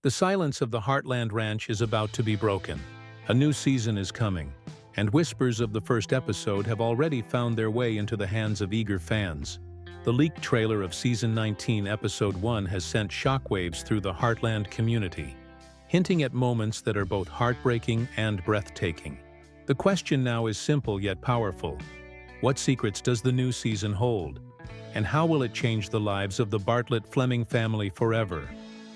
The silence of the Heartland Ranch is about to be broken. A new season is coming, and whispers of the first episode have already found their way into the hands of eager fans. The leaked trailer of Season 19, Episode 1 has sent shockwaves through the Heartland community, hinting at moments that are both heartbreaking and breathtaking. The question now is simple yet powerful. What secrets does the new season hold? And how will it change the lives of the Bartlett-Fleming family forever?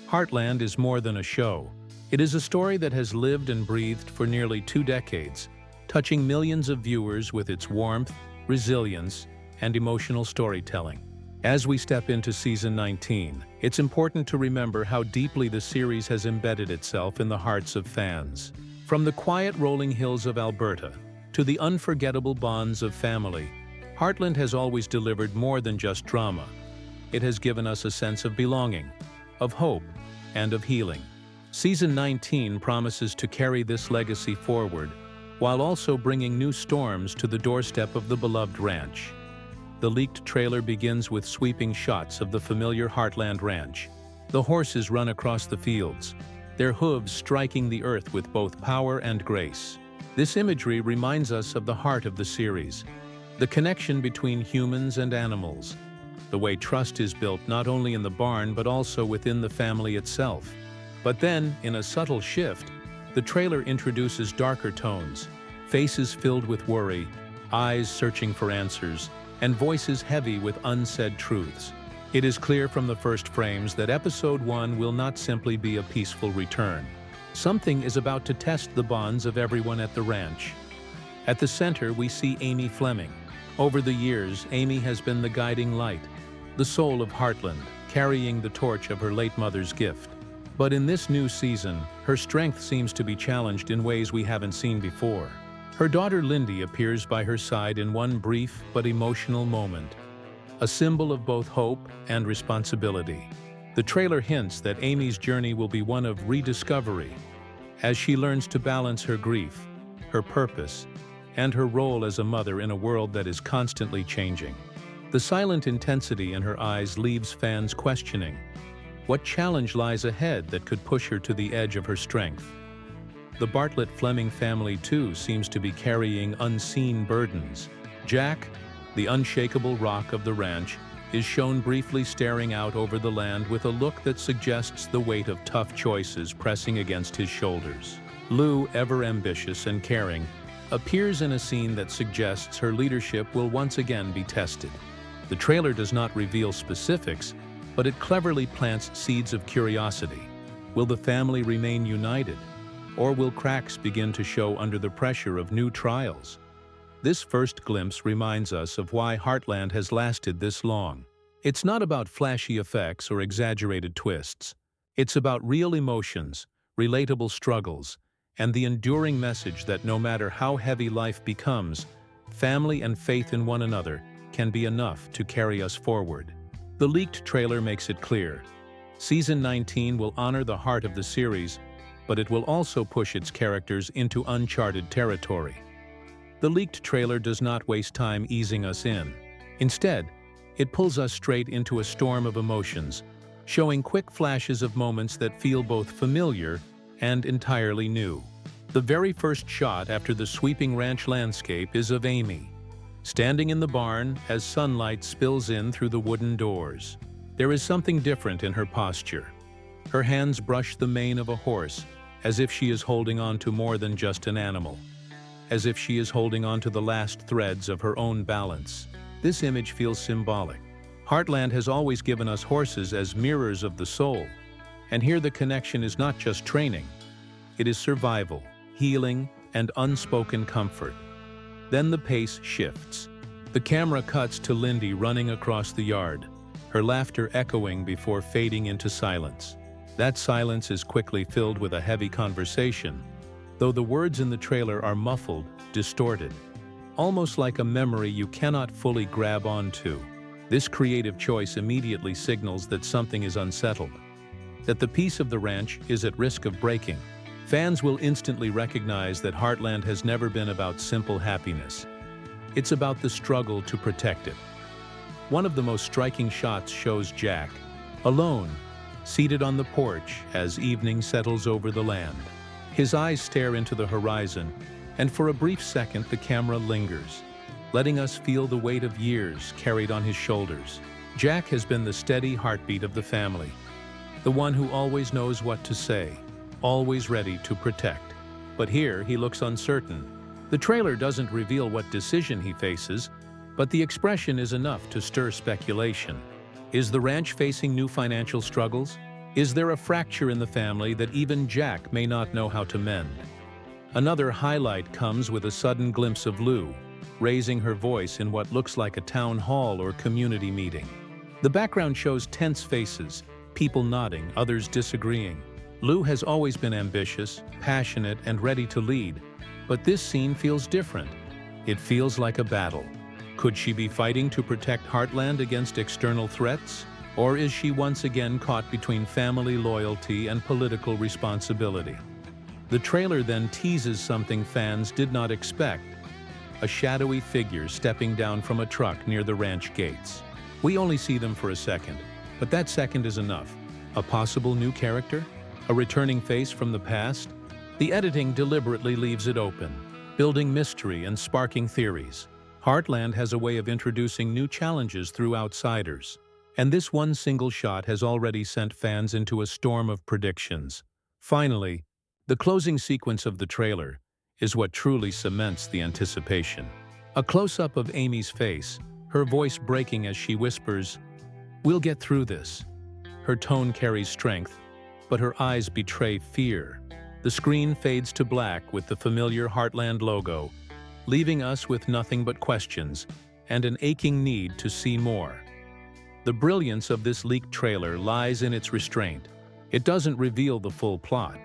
Heartland is more than a show. It is a story that has lived and breathed for nearly 2 decades, touching millions of viewers with its warmth, resilience, and emotional storytelling. As we step into Season 19, it's important to remember how deeply the series has embedded itself in the hearts of fans. From the quiet rolling hills of Alberta to the unforgettable bonds of family, Heartland has always delivered more than just drama. It has given us a sense of belonging, of hope, and of healing. Season 19 promises to carry this legacy forward, while also bringing new storms to the doorstep of the beloved ranch. The leaked trailer begins with sweeping shots of the familiar Heartland Ranch. The horses run across the fields, their hooves striking the earth with both power and grace. This imagery reminds us of the heart of the series, the connection between humans and animals, the way trust is built not only in the barn but also within the family itself. But then, in a subtle shift, the trailer introduces darker tones, faces filled with worry, eyes searching for answers, and voices heavy with unsaid truths. It is clear from the first frames that Episode 1 will not simply be a peaceful return. Something is about to test the bonds of everyone at the ranch. At the center, we see Amy Fleming. Over the years, Amy has been the guiding light, the soul of Heartland, carrying the torch of her late mother's gift. But in this new season, her strength seems to be challenged in ways we haven't seen before. Her daughter Lindy appears by her side in one brief but emotional moment, a symbol of both hope and responsibility. The trailer hints that Amy's journey will be one of rediscovery, as she learns to balance her grief, her purpose, and her role as a mother in a world that is constantly changing. The silent intensity in her eyes leaves fans questioning, what challenge lies ahead that could push her to the edge of her strength? The Bartlett-Fleming family, too, seems to be carrying unseen burdens. Jack, the unshakable rock of the ranch, is shown briefly staring out over the land with a look that suggests the weight of tough choices pressing against his shoulders. Lou, ever ambitious and caring, appears in a scene that suggests her leadership will once again be tested. The trailer does not reveal specifics, but it cleverly plants seeds of curiosity. Will the family remain united, or will cracks begin to show under the pressure of new trials? This first glimpse reminds us of why Heartland has lasted this long. It's not about flashy effects or exaggerated twists. It's about real emotions, relatable struggles, and the enduring message that no matter how heavy life becomes, family and faith in one another can be enough to carry us forward. The leaked trailer makes it clear. Season 19 will honor the heart of the series, but it will also push its characters into uncharted territory. The leaked trailer does not waste time easing us in. Instead, it pulls us straight into a storm of emotions, showing quick flashes of moments that feel both familiar and entirely new. The very first shot after the sweeping ranch landscape is of Amy, standing in the barn as sunlight spills in through the wooden doors. There is something different in her posture. Her hands brush the mane of a horse, as if she is holding on to more than just an animal, as if she is holding on to the last threads of her own balance. This image feels symbolic. Heartland has always given us horses as mirrors of the soul, and here the connection is not just training. It is survival, healing, and unspoken comfort. Then the pace shifts. The camera cuts to Lindy running across the yard, her laughter echoing before fading into silence. That silence is quickly filled with a heavy conversation, though the words in the trailer are muffled, distorted, almost like a memory you cannot fully grab onto. This creative choice immediately signals that something is unsettled, that the peace of the ranch is at risk of breaking. Fans will instantly recognize that Heartland has never been about simple happiness. It's about the struggle to protect it. One of the most striking shots shows Jack, alone, seated on the porch as evening settles over the land. His eyes stare into the horizon, and for a brief second the camera lingers, letting us feel the weight of years carried on his shoulders. Jack has been the steady heartbeat of the family, the one who always knows what to say, always ready to protect. But here he looks uncertain. The trailer doesn't reveal what decision he faces, but the expression is enough to stir speculation. Is the ranch facing new financial struggles? Is there a fracture in the family that even Jack may not know how to mend? Another highlight comes with a sudden glimpse of Lou, raising her voice in what looks like a town hall or community meeting. The background shows tense faces, people nodding, others disagreeing. Lou has always been ambitious, passionate, and ready to lead, but this scene feels different. It feels like a battle. Could she be fighting to protect Heartland against external threats? Or is she once again caught between family loyalty and political responsibility? The trailer then teases something fans did not expect: a shadowy figure stepping down from a truck near the ranch gates. We only see them for a second, but that second is enough. A possible new character? A returning face from the past? The editing deliberately leaves it open, building mystery and sparking theories. Heartland has a way of introducing new challenges through outsiders, and this one single shot has already sent fans into a storm of predictions. Finally, the closing sequence of the trailer is what truly cements the anticipation. A close-up of Amy's face, her voice breaking as she whispers, "We'll get through this." Her tone carries strength, but her eyes betray fear. The screen fades to black with the familiar Heartland logo, leaving us with nothing but questions and an aching need to see more. The brilliance of this leaked trailer lies in its restraint. It doesn't reveal the full plot.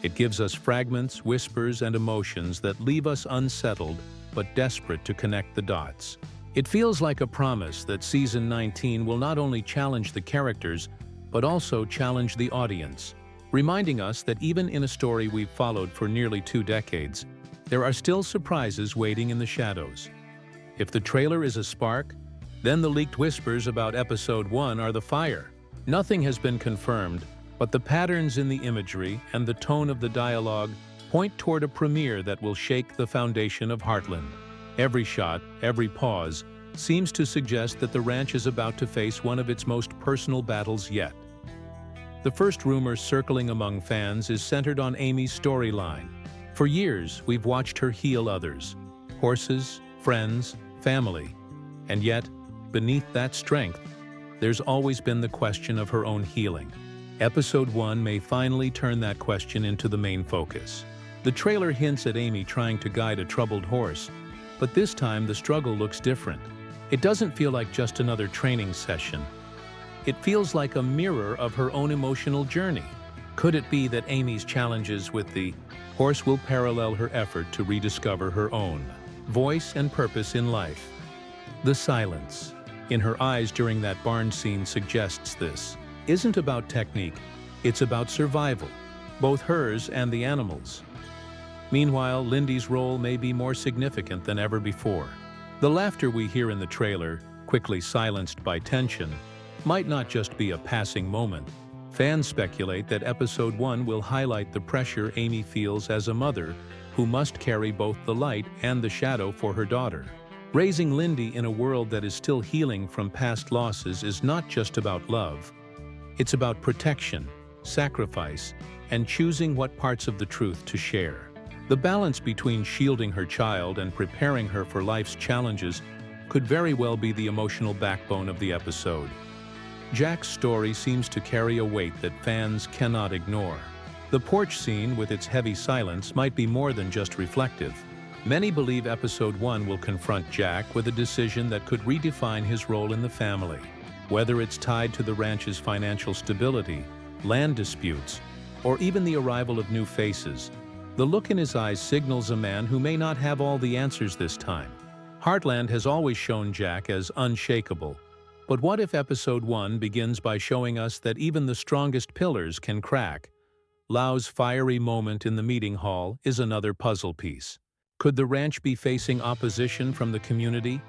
It gives us fragments, whispers, and emotions that leave us unsettled but desperate to connect the dots. It feels like a promise that Season 19 will not only challenge the characters, but also challenge the audience, reminding us that even in a story we've followed for nearly 2 decades, there are still surprises waiting in the shadows. If the trailer is a spark, then the leaked whispers about Episode 1 are the fire. Nothing has been confirmed, but the patterns in the imagery and the tone of the dialogue point toward a premiere that will shake the foundation of Heartland. Every shot, every pause, seems to suggest that the ranch is about to face one of its most personal battles yet. The first rumor circling among fans is centered on Amy's storyline. For years, we've watched her heal others: horses, friends, family. And yet, beneath that strength, there's always been the question of her own healing. Episode 1 may finally turn that question into the main focus. The trailer hints at Amy trying to guide a troubled horse, but this time the struggle looks different. It doesn't feel like just another training session. It feels like a mirror of her own emotional journey. Could it be that Amy's challenges with the horse will parallel her effort to rediscover her own voice and purpose in life? The silence in her eyes during that barn scene suggests this isn't about technique, it's about survival, both hers and the animals. Meanwhile, Lindy's role may be more significant than ever before. The laughter we hear in the trailer, quickly silenced by tension, might not just be a passing moment. Fans speculate that Episode 1 will highlight the pressure Amy feels as a mother who must carry both the light and the shadow for her daughter. Raising Lindy in a world that is still healing from past losses is not just about love. It's about protection, sacrifice, and choosing what parts of the truth to share. The balance between shielding her child and preparing her for life's challenges could very well be the emotional backbone of the episode. Jack's story seems to carry a weight that fans cannot ignore. The porch scene, with its heavy silence, might be more than just reflective. Many believe Episode 1 will confront Jack with a decision that could redefine his role in the family. Whether it's tied to the ranch's financial stability, land disputes, or even the arrival of new faces, the look in his eyes signals a man who may not have all the answers this time. Heartland has always shown Jack as unshakable, but what if Episode 1 begins by showing us that even the strongest pillars can crack? Lau's fiery moment in the meeting hall is another puzzle piece. Could the ranch be facing opposition from the community?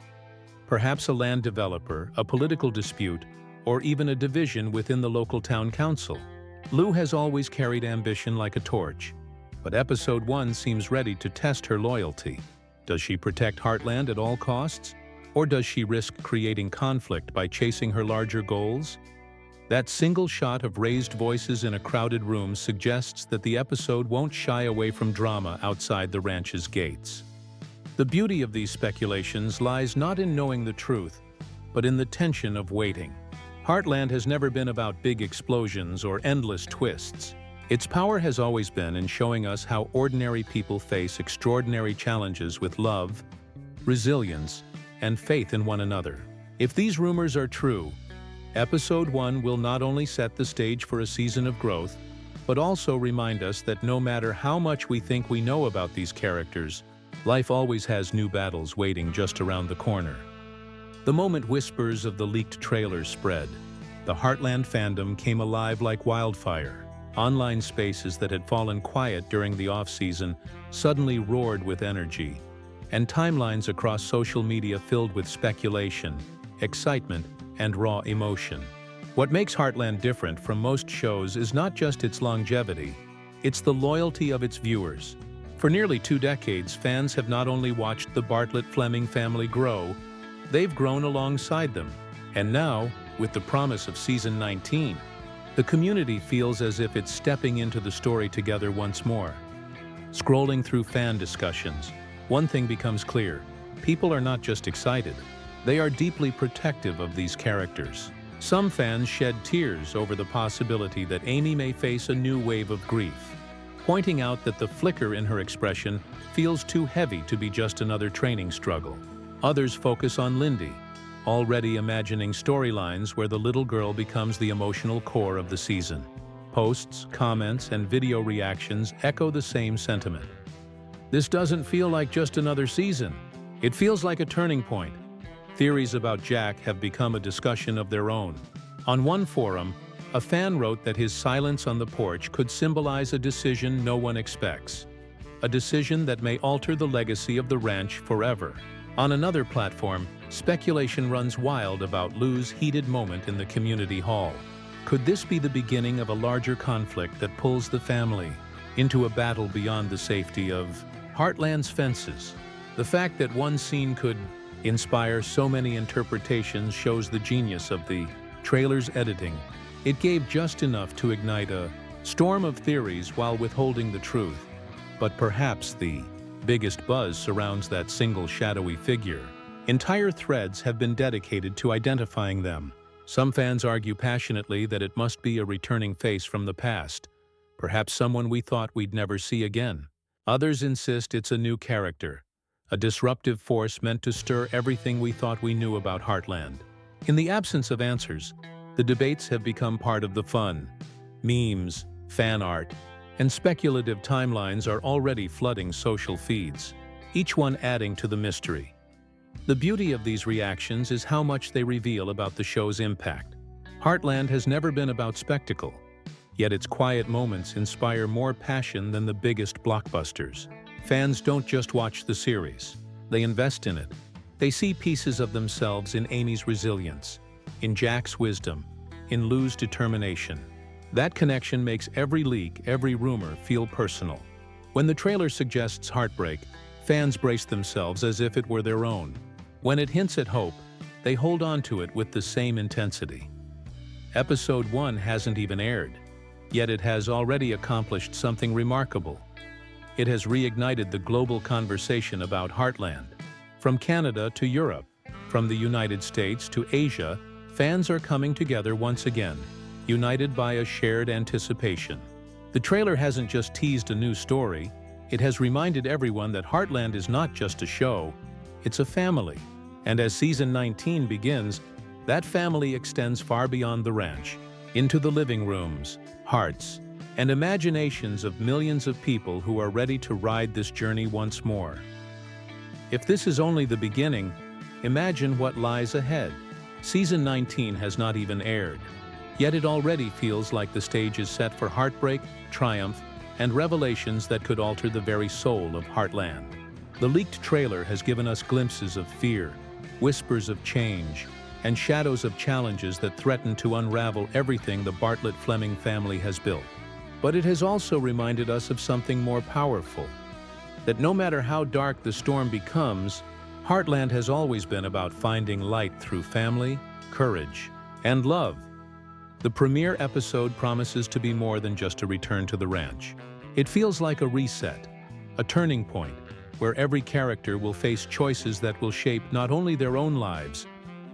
Perhaps a land developer, a political dispute, or even a division within the local town council. Lou has always carried ambition like a torch, but Episode 1 seems ready to test her loyalty. Does she protect Heartland at all costs? Or does she risk creating conflict by chasing her larger goals? That single shot of raised voices in a crowded room suggests that the episode won't shy away from drama outside the ranch's gates. The beauty of these speculations lies not in knowing the truth, but in the tension of waiting. Heartland has never been about big explosions or endless twists. Its power has always been in showing us how ordinary people face extraordinary challenges with love, resilience, and faith in one another. If these rumors are true, Episode 1 will not only set the stage for a season of growth, but also remind us that no matter how much we think we know about these characters, life always has new battles waiting just around the corner. The moment whispers of the leaked trailer spread, the Heartland fandom came alive like wildfire. Online spaces that had fallen quiet during the off-season suddenly roared with energy, and timelines across social media filled with speculation, excitement, and raw emotion. What makes Heartland different from most shows is not just its longevity, it's the loyalty of its viewers. For nearly 2 decades, fans have not only watched the Bartlett-Fleming family grow, they've grown alongside them. And now, with the promise of Season 19, the community feels as if it's stepping into the story together once more. Scrolling through fan discussions, one thing becomes clear: people are not just excited, they are deeply protective of these characters. Some fans shed tears over the possibility that Amy may face a new wave of grief, pointing out that the flicker in her expression feels too heavy to be just another training struggle. Others focus on Lindy, already imagining storylines where the little girl becomes the emotional core of the season. Posts, comments, and video reactions echo the same sentiment. This doesn't feel like just another season. It feels like a turning point. Theories about Jack have become a discussion of their own. On one forum, a fan wrote that his silence on the porch could symbolize a decision no one expects, a decision that may alter the legacy of the ranch forever. On another platform, speculation runs wild about Lou's heated moment in the community hall. Could this be the beginning of a larger conflict that pulls the family into a battle beyond the safety of Heartland's fences? The fact that one scene could inspire so many interpretations shows the genius of the trailer's editing. It gave just enough to ignite a storm of theories while withholding the truth. But perhaps the biggest buzz surrounds that single shadowy figure. Entire threads have been dedicated to identifying them. Some fans argue passionately that it must be a returning face from the past, perhaps someone we thought we'd never see again. Others insist it's a new character, a disruptive force meant to stir everything we thought we knew about Heartland. In the absence of answers, the debates have become part of the fun. Memes, fan art, and speculative timelines are already flooding social feeds, each one adding to the mystery. The beauty of these reactions is how much they reveal about the show's impact. Heartland has never been about spectacle, yet its quiet moments inspire more passion than the biggest blockbusters. Fans don't just watch the series, they invest in it. They see pieces of themselves in Amy's resilience, in Jack's wisdom, in Lou's determination. That connection makes every leak, every rumor feel personal. When the trailer suggests heartbreak, fans brace themselves as if it were their own. When it hints at hope, they hold on to it with the same intensity. Episode 1 hasn't even aired, yet it has already accomplished something remarkable. It has reignited the global conversation about Heartland. From Canada to Europe, from the United States to Asia, fans are coming together once again, united by a shared anticipation. The trailer hasn't just teased a new story, it has reminded everyone that Heartland is not just a show, it's a family. And as Season 19 begins, that family extends far beyond the ranch, into the living rooms, hearts, and imaginations of millions of people who are ready to ride this journey once more. If this is only the beginning, imagine what lies ahead. Season 19 has not even aired, yet it already feels like the stage is set for heartbreak, triumph, and revelations that could alter the very soul of Heartland. The leaked trailer has given us glimpses of fear, whispers of change, and shadows of challenges that threaten to unravel everything the Bartlett-Fleming family has built. But it has also reminded us of something more powerful, that no matter how dark the storm becomes, Heartland has always been about finding light through family, courage, and love. The premiere episode promises to be more than just a return to the ranch. It feels like a reset, a turning point, where every character will face choices that will shape not only their own lives,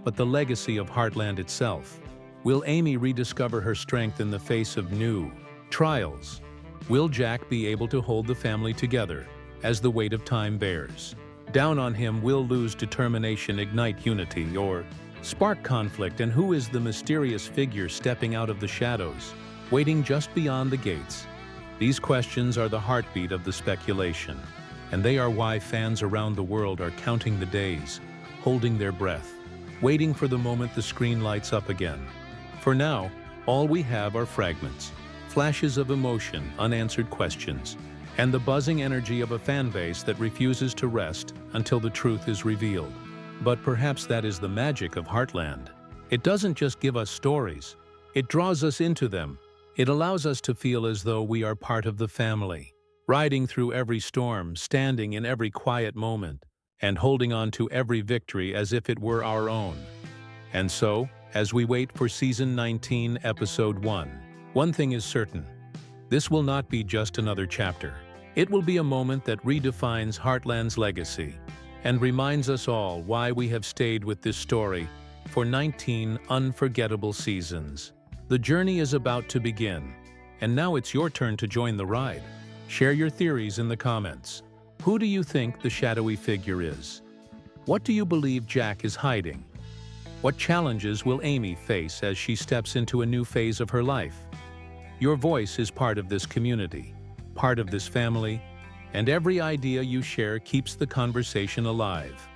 but the legacy of Heartland itself. Will Amy rediscover her strength in the face of new trials? Will Jack be able to hold the family together as the weight of time bears down on him? Will Lou's determination ignite unity or spark conflict? And who is the mysterious figure stepping out of the shadows, waiting just beyond the gates? These questions are the heartbeat of the speculation, and they are why fans around the world are counting the days, holding their breath, waiting for the moment the screen lights up again. For now, all we have are fragments, flashes of emotion, unanswered questions, and the buzzing energy of a fan base that refuses to rest until the truth is revealed. But perhaps that is the magic of Heartland. It doesn't just give us stories, it draws us into them. It allows us to feel as though we are part of the family, riding through every storm, standing in every quiet moment, and holding on to every victory as if it were our own. And so, as we wait for Season 19, Episode 1, one thing is certain. This will not be just another chapter. It will be a moment that redefines Heartland's legacy and reminds us all why we have stayed with this story for 19 unforgettable seasons. The journey is about to begin, and now it's your turn to join the ride. Share your theories in the comments. Who do you think the shadowy figure is? What do you believe Jack is hiding? What challenges will Amy face as she steps into a new phase of her life? Your voice is part of this community, part of this family, and every idea you share keeps the conversation alive.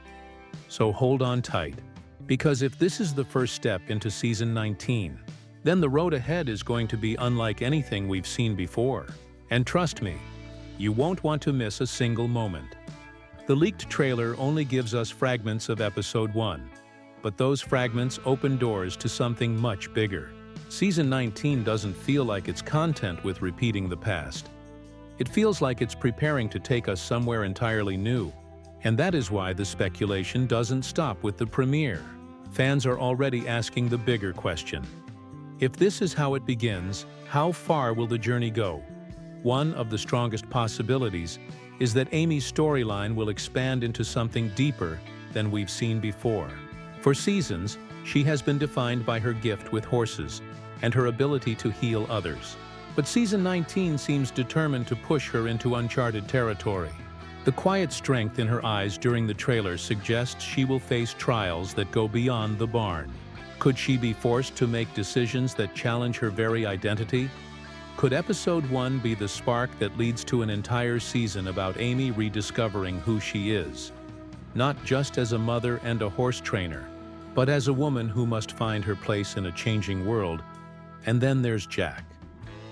So hold on tight, because if this is the first step into Season 19, then the road ahead is going to be unlike anything we've seen before. And trust me, you won't want to miss a single moment. The leaked trailer only gives us fragments of Episode 1, but those fragments open doors to something much bigger. Season 19 doesn't feel like it's content with repeating the past. It feels like it's preparing to take us somewhere entirely new. And that is why the speculation doesn't stop with the premiere. Fans are already asking the bigger question. If this is how it begins, how far will the journey go? One of the strongest possibilities is that Amy's storyline will expand into something deeper than we've seen before. For seasons, she has been defined by her gift with horses and her ability to heal others. But Season 19 seems determined to push her into uncharted territory. The quiet strength in her eyes during the trailer suggests she will face trials that go beyond the barn. Could she be forced to make decisions that challenge her very identity? Could Episode 1 be the spark that leads to an entire season about Amy rediscovering who she is? Not just as a mother and a horse trainer, but as a woman who must find her place in a changing world. And then there's Jack.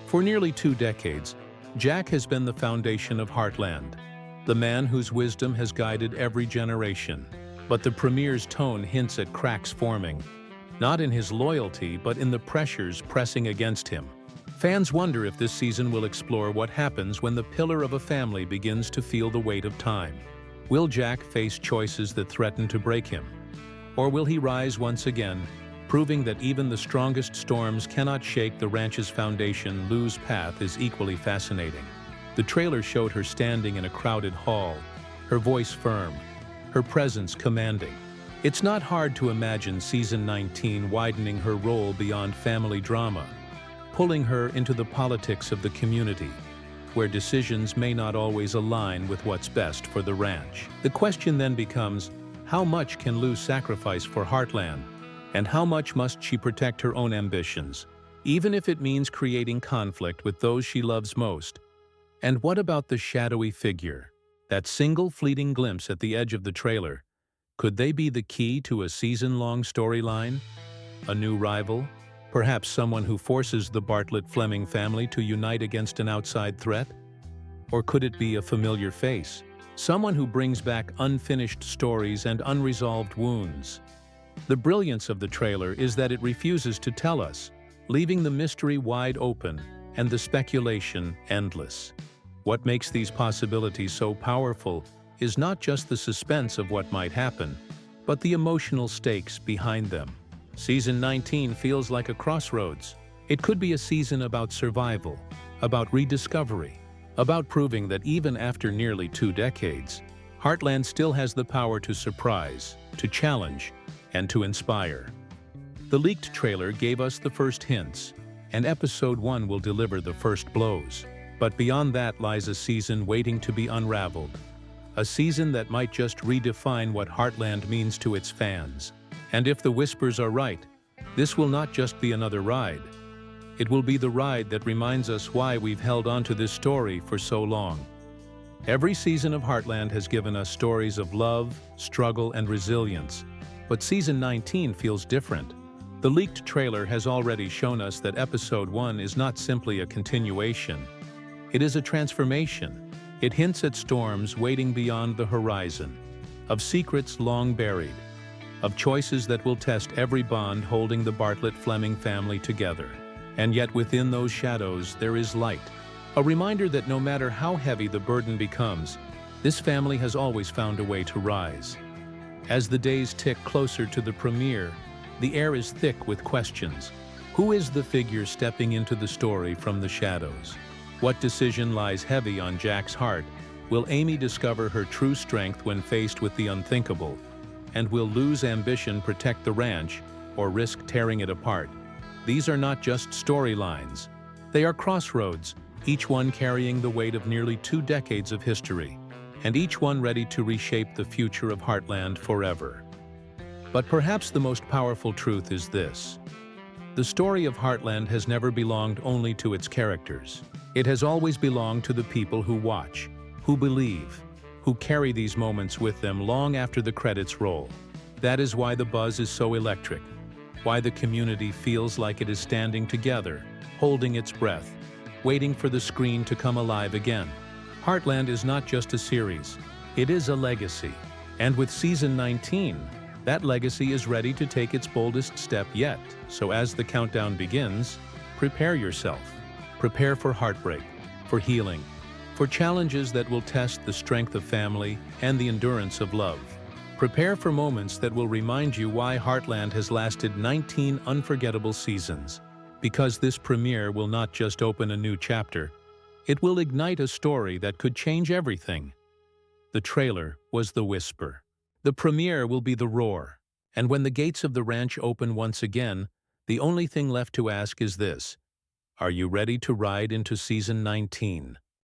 For nearly 2 decades, Jack has been the foundation of Heartland, the man whose wisdom has guided every generation. But the premiere's tone hints at cracks forming, not in his loyalty, but in the pressures pressing against him. Fans wonder if this season will explore what happens when the pillar of a family begins to feel the weight of time. Will Jack face choices that threaten to break him? Or will he rise once again, proving that even the strongest storms cannot shake the ranch's foundation? Lou's path is equally fascinating. The trailer showed her standing in a crowded hall, her voice firm, her presence commanding. It's not hard to imagine Season 19 widening her role beyond family drama, pulling her into the politics of the community, where decisions may not always align with what's best for the ranch. The question then becomes, how much can Lou sacrifice for Heartland, and how much must she protect her own ambitions, even if it means creating conflict with those she loves most? And what about the shadowy figure? That single fleeting glimpse at the edge of the trailer, could they be the key to a season-long storyline? A new rival? Perhaps someone who forces the Bartlett-Fleming family to unite against an outside threat? Or could it be a familiar face? Someone who brings back unfinished stories and unresolved wounds? The brilliance of the trailer is that it refuses to tell us, leaving the mystery wide open and the speculation endless. What makes these possibilities so powerful is not just the suspense of what might happen, but the emotional stakes behind them. Season 19 feels like a crossroads. It could be a season about survival, about rediscovery, about proving that even after nearly 2 decades, Heartland still has the power to surprise, to challenge, and to inspire. The leaked trailer gave us the first hints, and Episode 1 will deliver the first blows. But beyond that lies a season waiting to be unraveled. A season that might just redefine what Heartland means to its fans. And if the whispers are right, this will not just be another ride. It will be the ride that reminds us why we've held on to this story for so long. Every season of Heartland has given us stories of love, struggle, and resilience, but Season 19 feels different. The leaked trailer has already shown us that Episode 1 is not simply a continuation. It is a transformation. It hints at storms waiting beyond the horizon, of secrets long buried, of choices that will test every bond holding the Bartlett-Fleming family together. And yet within those shadows there is light, a reminder that no matter how heavy the burden becomes, this family has always found a way to rise. As the days tick closer to the premiere, the air is thick with questions. Who is the figure stepping into the story from the shadows? What decision lies heavy on Jack's heart? Will Amy discover her true strength when faced with the unthinkable? And will Lou's ambition protect the ranch or risk tearing it apart? These are not just storylines. They are crossroads, each one carrying the weight of nearly 2 decades of history, and each one ready to reshape the future of Heartland forever. But perhaps the most powerful truth is this. The story of Heartland has never belonged only to its characters. It has always belonged to the people who watch, who believe, who carry these moments with them long after the credits roll. That is why the buzz is so electric, why the community feels like it is standing together, holding its breath, waiting for the screen to come alive again. Heartland is not just a series, it is a legacy. And with Season 19, that legacy is ready to take its boldest step yet. So as the countdown begins, prepare yourself. Prepare for heartbreak, for healing, for challenges that will test the strength of family and the endurance of love. Prepare for moments that will remind you why Heartland has lasted 19 unforgettable seasons. Because this premiere will not just open a new chapter, it will ignite a story that could change everything. The trailer was the whisper. The premiere will be the roar. And when the gates of the ranch open once again, the only thing left to ask is this: are you ready to ride into Season 19?